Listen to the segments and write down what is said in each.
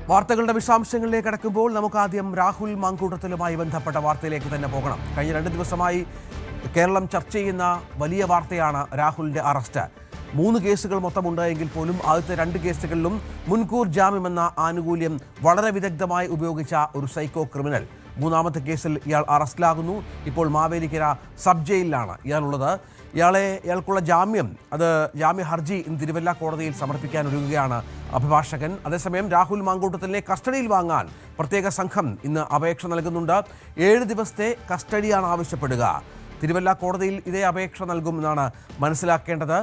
വാർത്തകളുടെ വിശദാംശങ്ങളിലേക്ക് കടക്കുമ്പോൾ നമുക്ക് ആദ്യം രാഹുൽ മാങ്കൂട്ടത്തിലുമായി ബന്ധപ്പെട്ട വാർത്തയിലേക്ക് തന്നെ പോകണം. കഴിഞ്ഞ 2 ദിവസമായി കേരളം ചർച്ച ചെയ്യുന്ന വലിയ വാർത്തയാണ് രാഹുലിന്റെ അറസ്റ്റ്. 3 കേസുകൾ മൊത്തമുണ്ടായെങ്കിൽ പോലും ആദ്യത്തെ 2 കേസുകളിലും മുൻകൂർ ജാമ്യമെന്ന ആനുകൂല്യം വളരെ വിദഗ്ധമായി ഉപയോഗിച്ച ഒരു സൈക്കോ ക്രിമിനൽ. 3ാമത്തെ കേസിൽ ഇയാൾ അറസ്റ്റിലാകുന്നു. ഇപ്പോൾ മാവേലിക്കര സബ് ജയിലിലാണ് ഇയാളുള്ളത്. ഇയാൾക്കുള്ള ജാമ്യ ഹർജി ഇന്ന് തിരുവല്ല കോടതിയിൽ സമർപ്പിക്കാനൊരുങ്ങുകയാണ് അഭിഭാഷകൻ. അതേസമയം രാഹുൽ മാങ്കൂട്ടത്തിനെ കസ്റ്റഡിയിൽ വാങ്ങാൻ പ്രത്യേക സംഘം ഇന്ന് അപേക്ഷ നൽകുന്നുണ്ട്. 7 ദിവസത്തെ കസ്റ്റഡിയാണ് ആവശ്യപ്പെടുക. തിരുവല്ല കോടതിയിൽ ഇതേ അപേക്ഷ നൽകുമെന്നാണ് മനസ്സിലാക്കേണ്ടത്.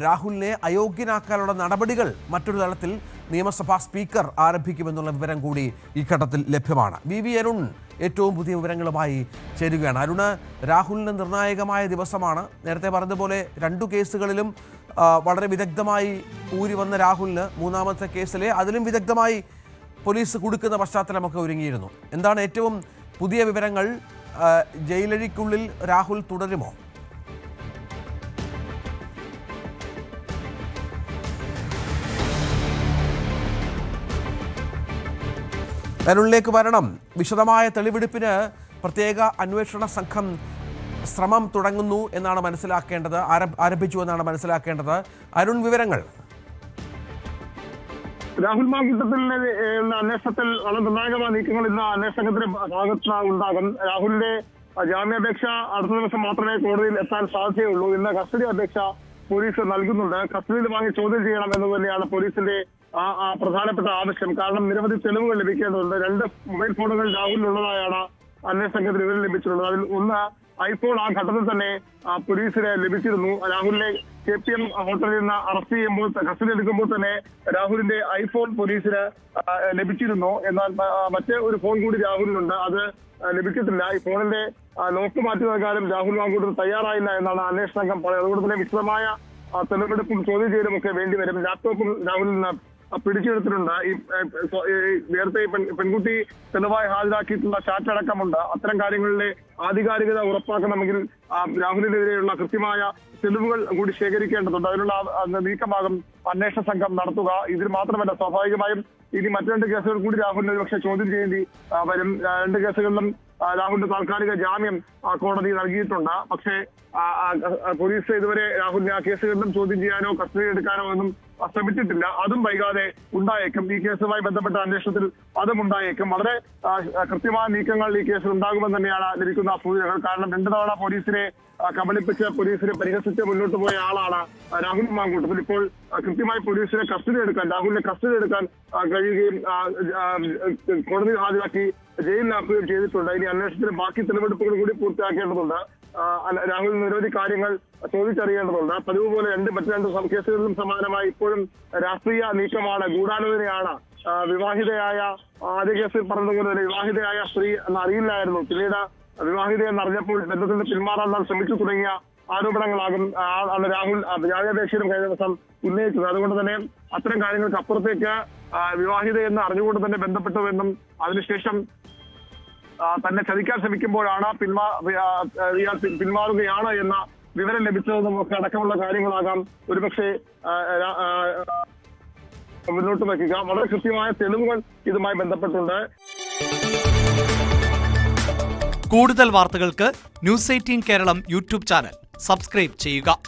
രാഹുലിനെ അയോഗ്യനാക്കാനുള്ള നടപടികൾ മറ്റൊരു തലത്തിൽ നിയമസഭാ സ്പീക്കർ ആരംഭിക്കുമെന്നുള്ള വിവരം കൂടി ഈ ഘട്ടത്തിൽ ലഭ്യമാണ്. വി അരുൺ ഏറ്റവും പുതിയ വിവരങ്ങളുമായി ചേരുകയാണ്. അരുണ്, രാഹുലിന് നിർണായകമായ ദിവസമാണ്. നേരത്തെ പറഞ്ഞതുപോലെ 2 കേസുകളിലും വളരെ വിദഗ്ധമായി ഊരി വന്ന രാഹുലിന് 3ാമത്തെ കേസിലെ അതിലും വിദഗ്ധമായി പോലീസ് കൊടുക്കുന്ന പശ്ചാത്തലമൊക്കെ ഒരുങ്ങിയിരുന്നു. എന്താണ് ഏറ്റവും പുതിയ വിവരങ്ങൾ? ജയിലഴിക്കുള്ളിൽ രാഹുൽ തുടരുമോ? അരുണിലേക്ക് വരണം. വിശദമായ തെളിവെടുപ്പിന് പ്രത്യേക അന്വേഷണ സംഘം ശ്രമം തുടങ്ങുന്നു എന്നാണ് മനസ്സിലാക്കേണ്ടത്, ആരംഭിച്ചു എന്നാണ് മനസ്സിലാക്കേണ്ടത്. അരുൺ, വിവരങ്ങൾ. രാഹുൽ മാങ്കൂട്ടത്തിലെ അന്വേഷണത്തിൽ വളരെ നിർണായകമായ നീക്കങ്ങൾ ഇന്ന് അന്വേഷണത്തിന്റെ ഭാഗത്ത് ഉണ്ടാകും. രാഹുലിന്റെ ജാമ്യാപേക്ഷ അടുത്ത ദിവസം മാത്രമേ കോടതിയിൽ എത്താൻ സാധ്യതയുള്ളൂ. ഇന്ന് കസ്റ്റഡി അപേക്ഷ പോലീസ് നൽകുന്നുണ്ട്. കസ്റ്റഡിയിൽ വാങ്ങി ചോദ്യം ചെയ്യണം എന്ന് തന്നെയാണ് പോലീസിന്റെ പ്രധാനപ്പെട്ട ആവശ്യം. കാരണം നിരവധി തെളിവുകൾ ലഭിക്കേണ്ടതുണ്ട്. 2 മൊബൈൽ ഫോണുകൾ രാഹുലിനുള്ളതായാണ് അന്വേഷണ സംഘത്തിന് വിവരം ലഭിച്ചിട്ടുള്ളത്. അതിൽ ഒന്ന് ഐഫോൺ ആ ഘട്ടത്തിൽ തന്നെ പോലീസിന് ലഭിച്ചിരുന്നു. രാഹുലിനെ KPM ഹോട്ടലിൽ നിന്ന് അറസ്റ്റ് ചെയ്യുമ്പോൾ കസ്റ്റഡി എടുക്കുമ്പോൾ തന്നെ രാഹുലിന്റെ ഐഫോൺ പോലീസിന് ലഭിച്ചിരുന്നു. എന്നാൽ മറ്റേ ഒരു ഫോൺ കൂടി രാഹുലിനുണ്ട്, അത് ലഭിച്ചിട്ടില്ല. ഈ ഫോണിന്റെ ലോക്ക് മാറ്റി നൽകാനും രാഹുൽ മാങ്കൂട്ടത്തിൽ തയ്യാറായില്ല എന്നാണ് അന്വേഷണ സംഘം പറയുന്നത്. അതുകൊണ്ട് തന്നെ വിശദമായ തെളിവെടുപ്പും ചോദ്യം ചെയ്യലും ഒക്കെ വേണ്ടിവരും. ലാപ്ടോപ്പും രാഹുലിൽ നിന്ന് പിടിച്ചെടുത്തിട്ടുണ്ട്. ഈ നേരത്തെ പെൺകുട്ടി തെളിവായി ഹാജരാക്കിയിട്ടുള്ള ചാറ്റ് അടക്കമുണ്ട്. അത്തരം കാര്യങ്ങളിലെ ആധികാരികത ഉറപ്പാക്കണമെങ്കിൽ രാഹുലിനെതിരെയുള്ള കൃത്യമായ തെളിവുകൾ കൂടി ശേഖരിക്കേണ്ടതുണ്ട്. അതിനുള്ള നീക്കമാകും അന്വേഷണ സംഘം നടത്തുക. ഇതിൽ മാത്രമല്ല, സ്വാഭാവികമായും ഇനി മറ്റു 2 കേസുകൾ കൂടി രാഹുലിനെ ഒരുപക്ഷെ ചോദ്യം ചെയ്യേണ്ടി വരും. 2 കേസുകളിലും രാഹുലിന്റെ താൽക്കാലിക ജാമ്യം കോടതി നൽകിയിട്ടുണ്ട്. പക്ഷേ പോലീസ് ഇതുവരെ രാഹുലിനെ ആ കേസുകളിലും ചോദ്യം ചെയ്യാനോ കസ്റ്റഡി എടുക്കാനോ ഒന്നും ശ്രമിച്ചിട്ടില്ല. അതും വൈകാതെ ഉണ്ടായേക്കും. ഈ കേസുമായി ബന്ധപ്പെട്ട അന്വേഷണത്തിൽ അതും ഉണ്ടായേക്കും. വളരെ കൃത്യമായ നീക്കങ്ങൾ ഈ കേസിൽ ഉണ്ടാകുമെന്ന് തന്നെയാണ് ലഭിക്കുന്ന സൂചനകൾ. കാരണം 2 തവണ പോലീസിനെ കബളിപ്പിച്ച് പോലീസിനെ പരിഹസിച്ച് മുന്നോട്ട് പോയ ആളാണ് രാഹുൽ മാങ്കൂട്ടത്തിൽ. ഇപ്പോൾ കൃത്യമായി പോലീസിനെ രാഹുലിനെ കസ്റ്റഡി എടുക്കാൻ കഴിയുകയും കോടതിയിൽ ഹാജരാക്കി ജയിലിലാക്കുകയും ചെയ്തിട്ടുണ്ട്. ഇനി അന്വേഷണത്തിന് ബാക്കി തെളിവെടുപ്പുകൾ കൂടി പൂർത്തിയാക്കേണ്ടതുണ്ട്. രാഹുൽ നിരവധി കാര്യങ്ങൾ ചോദിച്ചറിയേണ്ടതുണ്ട്. പതിവ് പോലെ മറ്റു 2 കേസുകളിലും സമാനമായി ഇപ്പോഴും രാഷ്ട്രീയ നീക്കമാണ്, ഗൂഢാലോചനയാണ്. വിവാഹിതയായ ആദ്യ കേസിൽ പറഞ്ഞതുപോലെ തന്നെ വിവാഹിതയായ സ്ത്രീ എന്ന് അറിയില്ലായിരുന്നു. പിന്നീട് വിവാഹിതയെന്ന് അറിഞ്ഞപ്പോൾ ബന്ധത്തിൽ നിന്ന് പിന്മാറാൻ ശ്രമിച്ചു തുടങ്ങിയ ആരോപണങ്ങളാകും രാഹുൽ ജാമ്യാപേക്ഷയിലും കഴിഞ്ഞ ദിവസം ഉന്നയിച്ചത്. അതുകൊണ്ട് തന്നെ അത്തരം കാര്യങ്ങൾക്ക് അപ്പുറത്തേക്ക് വിവാഹിതയെന്ന് അറിഞ്ഞുകൊണ്ട് തന്നെ ബന്ധപ്പെട്ടുവെന്നും അതിനുശേഷം തന്നെ ചതിക്കാൻ ശ്രമിക്കുമ്പോഴാണ് ഇയാൾ പിന്മാറുകയാണ് എന്ന വിവരം ലഭിച്ചതെന്നും ഒക്കെ അടക്കമുള്ള കാര്യങ്ങളാകാം ഒരുപക്ഷെ മുന്നോട്ട് വയ്ക്കുക. വളരെ കൃത്യമായ തെളിവുകൾ ഇതുമായി ബന്ധപ്പെട്ടുണ്ട്. കൂടുതൽ വാർത്തകൾക്ക് News 18 Keralam YouTube channel subscribe ചെയ്യുക.